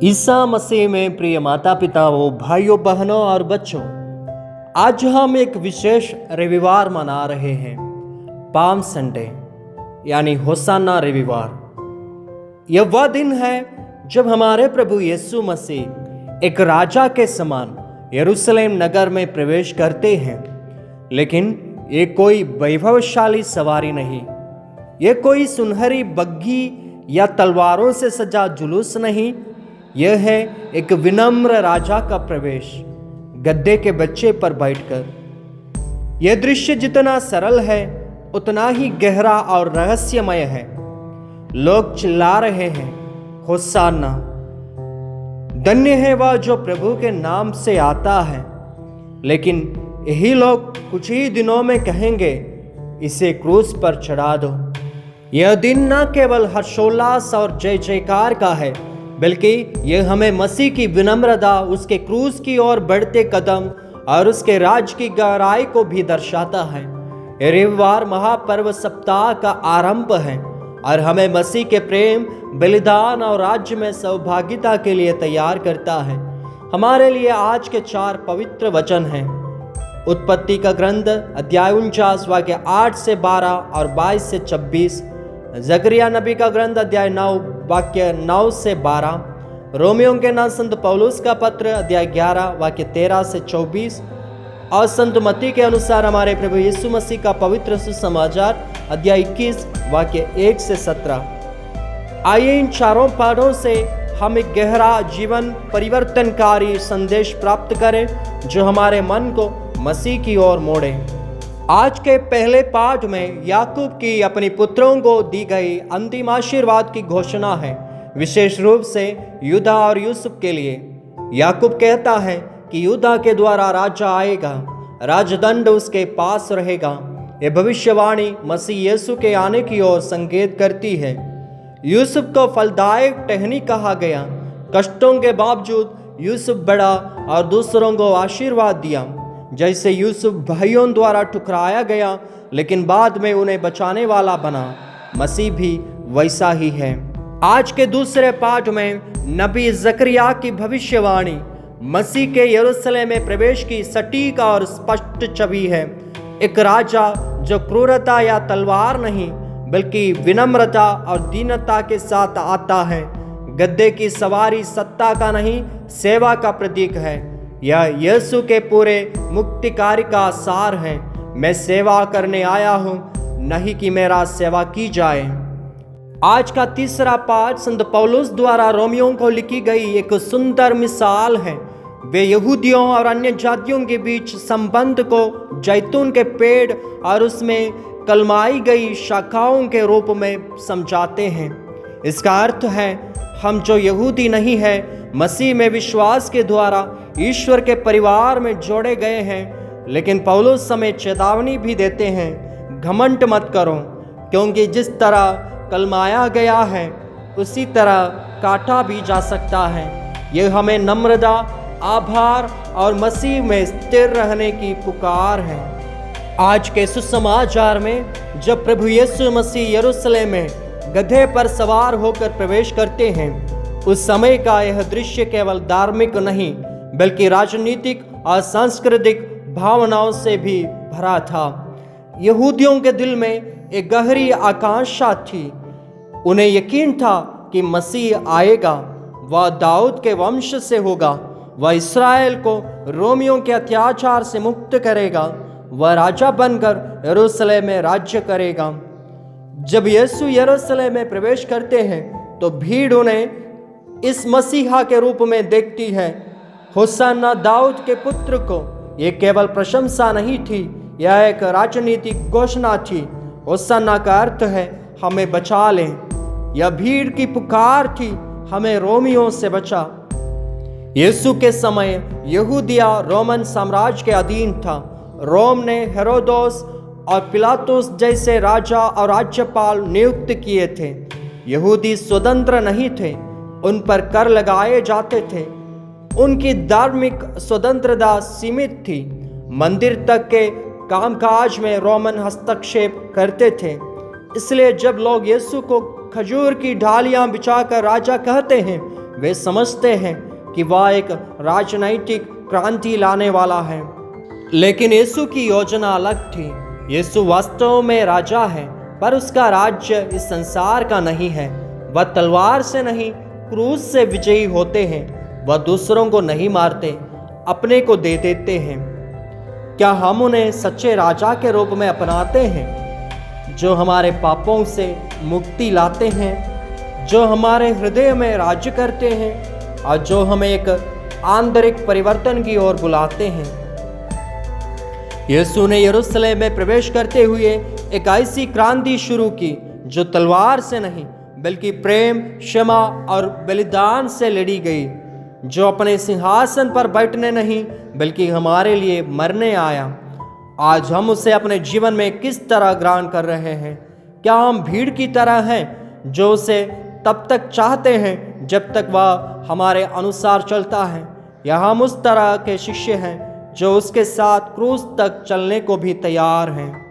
ईसा मसीह में प्रिय माता पिताओं, भाइयों बहनों और बच्चों, आज हम एक विशेष रविवार मना रहे हैं, पाम संडे यानी होसाना रविवार। यह वह दिन है जब हमारे प्रभु यीशु मसीह एक राजा के समान यरूशलेम नगर में प्रवेश करते हैं। लेकिन ये कोई वैभवशाली सवारी नहीं, ये कोई सुनहरी बग्घी या तलवारों से सजा जुलूस नहीं। यह है एक विनम्र राजा का प्रवेश, गद्दे के बच्चे पर बैठकर। यह दृश्य जितना सरल है उतना ही गहरा और रहस्यमय है। लोग चिल्ला रहे हैं, होसाना, धन्य है वह जो प्रभु के नाम से आता है। लेकिन यही लोग कुछ ही दिनों में कहेंगे, इसे क्रूस पर चढ़ा दो। यह दिन न केवल हर्षोल्लास और जय जयकार का है, बल्कि यह हमें मसीह की विनम्रता, उसके क्रूस की ओर बढ़ते कदम और उसके राज की गहराई को भी दर्शाता है। रविवार महापर्व सप्ताह का आरंभ है और हमें मसीह के प्रेम, बलिदान और राज्य में सहभागिता के लिए तैयार करता है। हमारे लिए आज के 4 पवित्र वचन हैं। उत्पत्ति का ग्रंथ अध्याय 49 वाक्य 8 से 12 और 22 से 26। जकरिया नबी का ग्रंथ अध्याय 9 वाक्य 9 से 12। रोमियों के नाम संत पौलुस का पत्र अध्याय 11 वाक्य 13 से 24 और संत मत्ती के अनुसार हमारे प्रभु यीशु मसीह का पवित्र सुसमाचार अध्याय 21 वाक्य 1 से 17। आइए इन चारों पाठों से हम एक गहरा जीवन परिवर्तनकारी संदेश प्राप्त करें जो हमारे मन को मसीह की ओर मोड़े। आज के पहले पाठ में याकूब की अपने पुत्रों को दी गई अंतिम आशीर्वाद की घोषणा है, विशेष रूप से यूदा और यूसुफ के लिए। याकूब कहता है कि यूदा के द्वारा राजा आएगा, राजदंड उसके पास रहेगा। यह भविष्यवाणी मसीह यीशु के आने की ओर संकेत करती है। यूसुफ को फलदायक टहनी कहा गया। कष्टों के बावजूद यूसुफ बढ़ा और दूसरों को आशीर्वाद दिया। जैसे यूसुफ भाइयों द्वारा ठुकराया गया लेकिन बाद में उन्हें बचाने वाला बना, मसीह भी वैसा ही है। आज के दूसरे पाठ में नबी जकरिया की भविष्यवाणी मसीह के यरूशलेम में प्रवेश की सटीक और स्पष्ट छवि है। एक राजा जो क्रूरता या तलवार नहीं बल्कि विनम्रता और दीनता के साथ आता है। गद्दे की सवारी सत्ता का नहीं, सेवा का प्रतीक है। यह यीशु के पूरे मुक्ति कार्य का सार है। मैं सेवा करने आया हूँ, नहीं कि मेरा सेवा की जाए। आज का तीसरा पाठ संत पौलुस द्वारा रोमियों को लिखी गई एक सुंदर मिसाल है। वे यहूदियों और अन्य जातियों के बीच संबंध को जैतून के पेड़ और उसमें कलमाई गई शाखाओं के रूप में समझाते हैं। इसका अर्थ है, हम जो यहूदी नहीं है, मसीह में विश्वास के द्वारा ईश्वर के परिवार में जोड़े गए हैं। लेकिन पौलुस हमें चेतावनी भी देते हैं, घमंड मत करो, क्योंकि जिस तरह कलमाया गया है उसी तरह काटा भी जा सकता है। यह हमें नम्रता, आभार और मसीह में स्थिर रहने की पुकार है। आज के सुसमाचार में जब प्रभु यीशु मसीह यरूशलेम में गधे पर सवार होकर प्रवेश करते हैं, उस समय का यह दृश्य केवल धार्मिक नहीं बल्कि राजनीतिक और सांस्कृतिक भावनाओं से भी भरा था। यहूदियों के दिल में एक गहरी आकांक्षा थी। उन्हें यकीन था कि मसीह आएगा, वह दाऊद के वंश से होगा, वह इस्राएल को रोमियों के अत्याचार से मुक्त करेगा, वह राजा बनकर यरूशलेम में राज्य करेगा। जब यीशु यरूशलेम में प्रवेश करते हैं तो भीड़ उन्हें इस मसीहा के रूप में देखती है। होसाना दाऊद के पुत्र को यह केवल प्रशंसा नहीं थी, यह एक राजनीतिक घोषणा थी। होसाना का अर्थ है, हमें बचा ले। यह भीड़ की पुकार थी, हमें रोमियों से बचा। यीशु के समय यहूदिया रोमन साम्राज्य के अधीन था। रोम ने हेरोदोस और पिलातुस जैसे राजा और राज्यपाल नियुक्त किए थे। यहूदी स्वतंत्र नहीं थे, उन पर कर लगाए जाते थे। उनकी धार्मिक स्वतंत्रता सीमित थी। मंदिर तक के कामकाज में रोमन हस्तक्षेप करते थे। इसलिए जब लोग यीशु को खजूर की ढालियां बिछाकर राजा कहते हैं, वे समझते हैं कि वह एक राजनैतिक क्रांति लाने वाला है, लेकिन यीशु की योजना अलग थी। यीशु वास्तव में राजा है, पर उसका राज्य इस संसार का नहीं है। वह तलवार से नहीं, क्रूस से विजयी होते हैं। वह दूसरों को नहीं मारते, अपने को दे देते हैं। क्या हम उन्हें सच्चे राजा के रूप में अपनाते हैं, जो हमारे पापों से मुक्ति लाते हैं, जो हमारे हृदय में राज्य करते हैं और जो हमें एक आंतरिक परिवर्तन की ओर बुलाते हैं? यीशु ने यरूशलेम में प्रवेश करते हुए एक ऐसी क्रांति शुरू की जो तलवार से नहीं बल्कि प्रेम, क्षमा और बलिदान से लड़ी गई, जो अपने सिंहासन पर बैठने नहीं बल्कि हमारे लिए मरने आया। आज हम उसे अपने जीवन में किस तरह ग्रहण कर रहे हैं? क्या हम भीड़ की तरह हैं जो उसे तब तक चाहते हैं जब तक वह हमारे अनुसार चलता है, या हम उस तरह के शिष्य हैं जो उसके साथ क्रूस तक चलने को भी तैयार हैं?